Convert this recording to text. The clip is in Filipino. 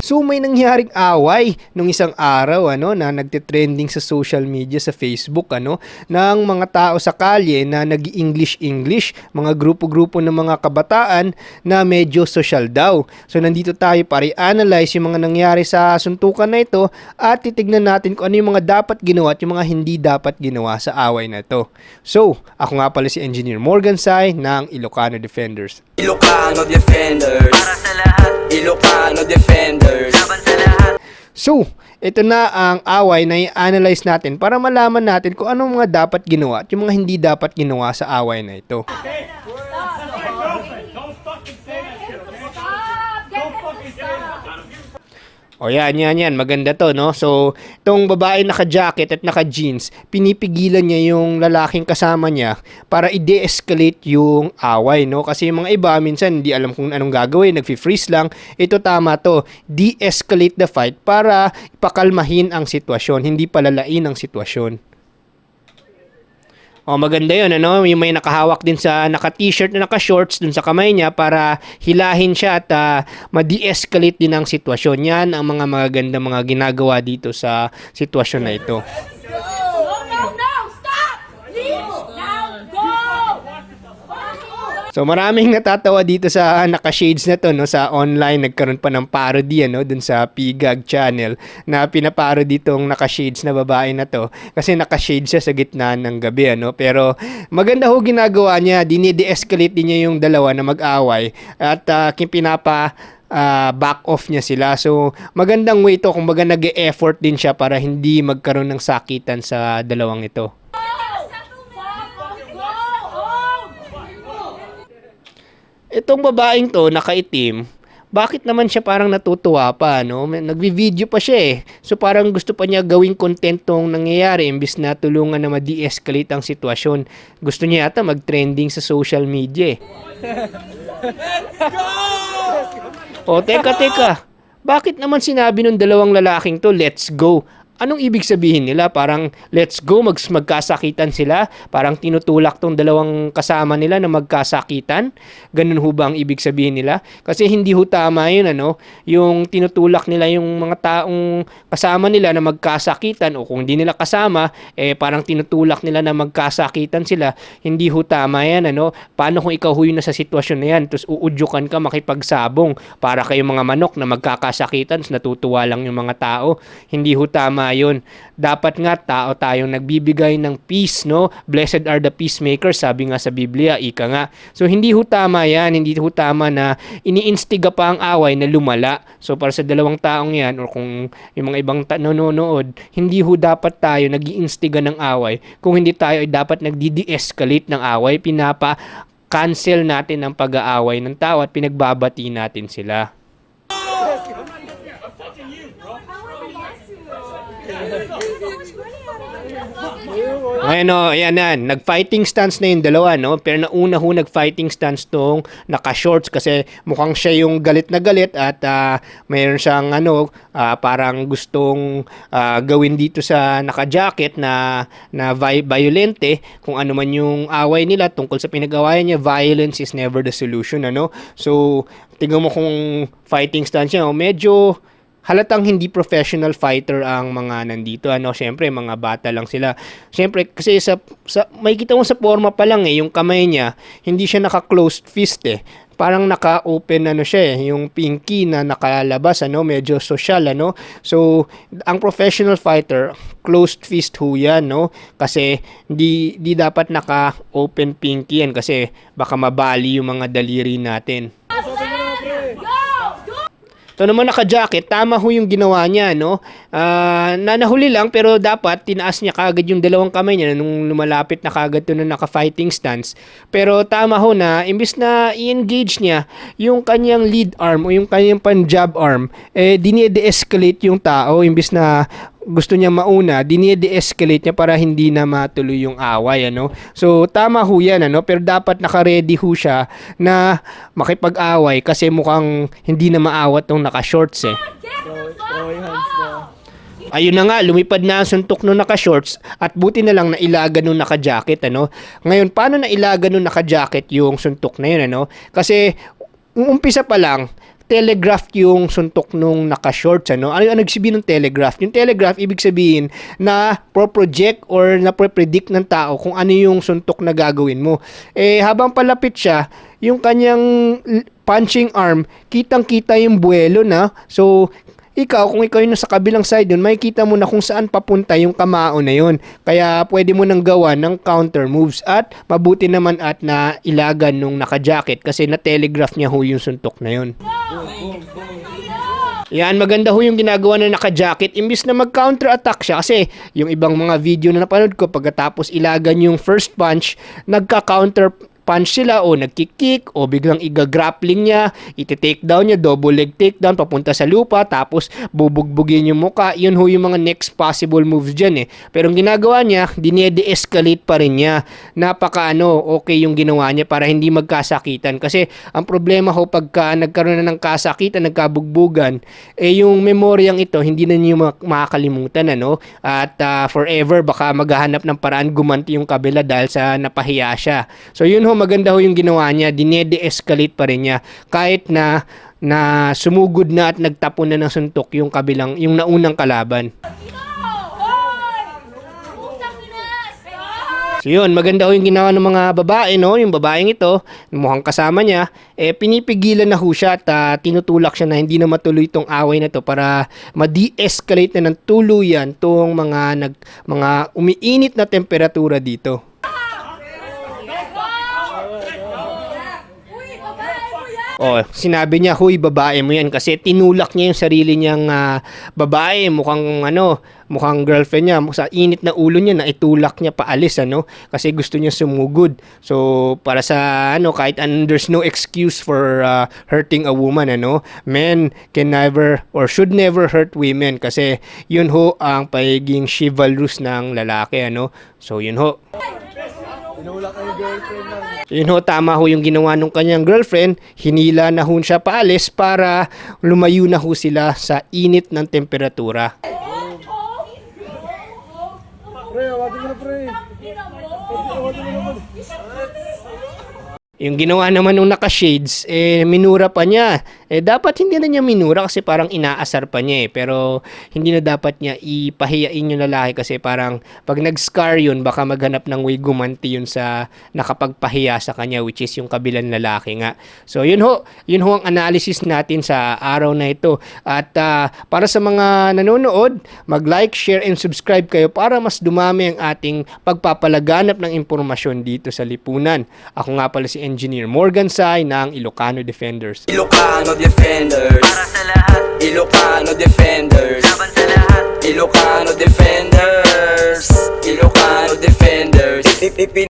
So may nangyaring away nung isang araw na nagte-trending sa social media sa Facebook ng mga tao sa kalye na nag-English, mga grupo-grupo ng mga kabataan na medyo social daw. So nandito tayo para i-analyze yung mga nangyari sa suntukan na ito at titignan natin kung ano yung mga dapat ginawa at yung mga hindi dapat ginawa sa away na ito. So, ako nga pala si Engineer Morgan Sai ng Ilocano Defenders. Ilocano Defenders. Para sa lahat. Ilocano Defenders. Laban sa lahat. So, ito na ang away na i-analyze natin para malaman natin kung anong mga dapat ginawa at yung mga hindi dapat ginawa sa away na ito. O yan. Maganda to, no? So, itong babae naka-jacket at naka-jeans, pinipigilan niya yung lalaking kasama niya para i-de-escalate yung away, no? Kasi yung mga iba, minsan, hindi alam kung anong gagawin, nagfi-freeze lang. Ito tama to, de-escalate the fight para ipakalmahin ang sitwasyon, hindi palalain ang sitwasyon. O maganda yun, yung may nakahawak din sa naka-t-shirt na naka-shorts dun sa kamay niya para hilahin siya at ma-de-escalate din ang sitwasyon. Yan ang mga magagandang mga ginagawa dito sa sitwasyon na ito. So maraming natatawa dito sa naka-shades na to, no, sa online. Nagkaroon pa ng parody dun sa Pigag channel na pinaparody ditong naka-shades na babae na to kasi naka-shades siya sa gitna ng gabi, pero maganda ho ginagawa niya. Dinide-escalate din niya yung dalawa na mag-away at back off niya sila. So magandang way ito, kumbaga nag-e-effort din siya para hindi magkaroon ng sakitan sa dalawang ito. Itong babaeng to, nakaitim, bakit naman siya parang natutuwa pa, Nagvi-video pa siya eh. So parang gusto pa niya gawing content tong nangyayari imbis na tulungan na ma-de-escalate ang sitwasyon. Gusto niya yata mag-trending sa social media eh. Let's go! O teka. Bakit naman sinabi nung dalawang lalaking to, let's go? Anong ibig sabihin nila? Parang let's go, magkasakitan sila? Parang tinutulak tong dalawang kasama nila na magkasakitan? Ganun ho ba ang ibig sabihin nila? Kasi hindi ho tama yun, yung tinutulak nila yung mga taong kasama nila na magkasakitan o kung hindi nila kasama, parang tinutulak nila na magkasakitan sila. Hindi ho tama yan, Paano kung ikaw ho yun nasa sitwasyon na yan, tapos uudyukan ka makipagsabong para kayong mga manok na magkakasakitan, tapos natutuwa lang yung mga tao? Hindi ho tama yun. Dapat nga tao tayong nagbibigay ng peace, Blessed are the peacemakers, sabi nga sa Biblia, ika nga. So hindi ho tama yan, hindi ho tama na iniinstiga pa ang away na lumala. So para sa dalawang taong yan or kung yung mga ibang nanonood, hindi ho dapat tayo nag-iinstiga ng away. Kung hindi tayo ay dapat nagdi-de-escalate ng away, cancel natin ang pag-aaway ng tao at pinagbabati natin sila. Ayan, nag-fighting stance na yung dalawa, Pero nauna ho nag-fighting stance tong naka-shorts kasi mukhang siya yung galit na galit at mayroon siyang parang gustong gawin dito sa naka-jacket na violente. Kung ano man yung away nila tungkol sa pinag-awayan niya, violence is never the solution, So, tingnan mo kung fighting stance niya, medyo halatang hindi professional fighter ang mga nandito. Siyempre, mga bata lang sila. Siyempre, kasi may kita mo sa forma pa lang yung kamay niya, hindi siya naka-closed fist Parang naka-open siya yung pinky na nakalabas, medyo social, So, ang professional fighter, closed fist ho yan, Kasi di dapat naka-open pinky yan kasi baka mabali yung mga daliri natin. Ito naman naka-jacket, tama ho yung ginawa niya, nahuli lang pero dapat tinaas niya kagad yung dalawang kamay niya nung lumalapit na kagad to na naka-fighting stance. Pero tama ho na, imbis na i-engage niya yung kanyang lead arm o yung kanyang pan-jab arm, dinide-escalate yung tao imbis na gusto niya mauna, dinide-escalate niya para hindi na matuloy yung away, So, tama ho yan, Pero dapat naka-ready ho siya na makipag-away kasi mukhang hindi na maawat tong naka-shorts, Ayun na nga, lumipad na ang suntok nung naka-shorts at buti na lang nailaga nung naka-jacket, Ngayon, paano nailaga nung naka-jacket yung suntok na yun, Kasi, umpisa pa lang, telegraph yung suntok nung naka-shorts, ano? Ano ang nagsabihin ng telegraph? Yung telegraph, ibig sabihin na pro-project or na predict ng tao kung ano yung suntok na gagawin mo. Habang palapit siya, yung kanyang punching arm, kitang-kita yung buwelo na. So, kung ikaw yung nasa kabilang side dun, makikita mo na kung saan papunta yung kamao na yun. Kaya pwede mo nang gawa ng counter moves at mabuti naman at na ilagan nung naka-jacket kasi na-telegraph niya ho yung suntok na yun. Yan, maganda ho yung ginagawa na naka-jacket imbis na mag-counter attack siya kasi yung ibang mga video na napanood ko pagkatapos ilagan yung first punch, nagka-counter punch sila o nagkikick o biglang iga-grappling niya, iti-take down niya, double leg takedown papunta sa lupa tapos bubugbugin yung muka. Yun ho yung mga next possible moves dyan Pero ang ginagawa niya, dinede-escalate pa rin niya. Okay yung ginawa niya para hindi magkasakitan. Kasi ang problema ho pagka nagkaroon na ng kasakitan, nagkabugbugan, yung memoryang ito hindi na niyo makakalimutan At forever baka maghahanap ng paraan gumanti yung kabila dahil sa napahiya siya. So yun ho, maganda ho yung ginawa niya, dinede-escalate pa rin niya kahit na sumugod na at nagtapon na ng suntok yung naunang kalaban. So yun, maganda ho yung ginawa ng mga babae, yung babaeng ito, mukhang kasama niya, pinipigilan na ho siya at tinutulak siya na hindi na matuloy itong away na to para ma-de-escalate na ng tuluyan itong mga umiinit na temperatura dito. Sinabi niya, huy, babae mo yan kasi tinulak niya yung sarili niyang babae, mukhang girlfriend niya, sa init na ulo niya na itulak niya paalis kasi gusto niya sumugod. So para sa kahit there's no excuse for hurting a woman men can never or should never hurt women kasi yun ho ang pagiging chivalrous ng lalaki So yun ho. Yun ho, tama ho yung ginawa nung kanyang girlfriend. Hinila na ho siya paalis para lumayo na ho sila sa init ng temperatura. Yung ginawa naman nung naka-shades, minura pa niya. Dapat hindi na niya minura kasi parang inaasar pa niya Pero hindi na dapat niya ipahiyain yung lalaki kasi parang pag nag-scar yun, baka maghanap ng way gumanti yun sa nakapagpahiya sa kanya, which is yung kabilang lalaki nga. So yun ho ang analysis natin sa araw na ito. At para sa mga nanonood, mag-like, share, and subscribe kayo para mas dumami ang ating pagpapalaganap ng impormasyon dito sa lipunan. Ako nga pala si Engineer Morgan Sai ng Ilocano Defenders. Ilocano Defenders. Para sa lahat. Ilocano Defenders. Laban sa lahat. Ilocano Defenders. Ilocano Defenders.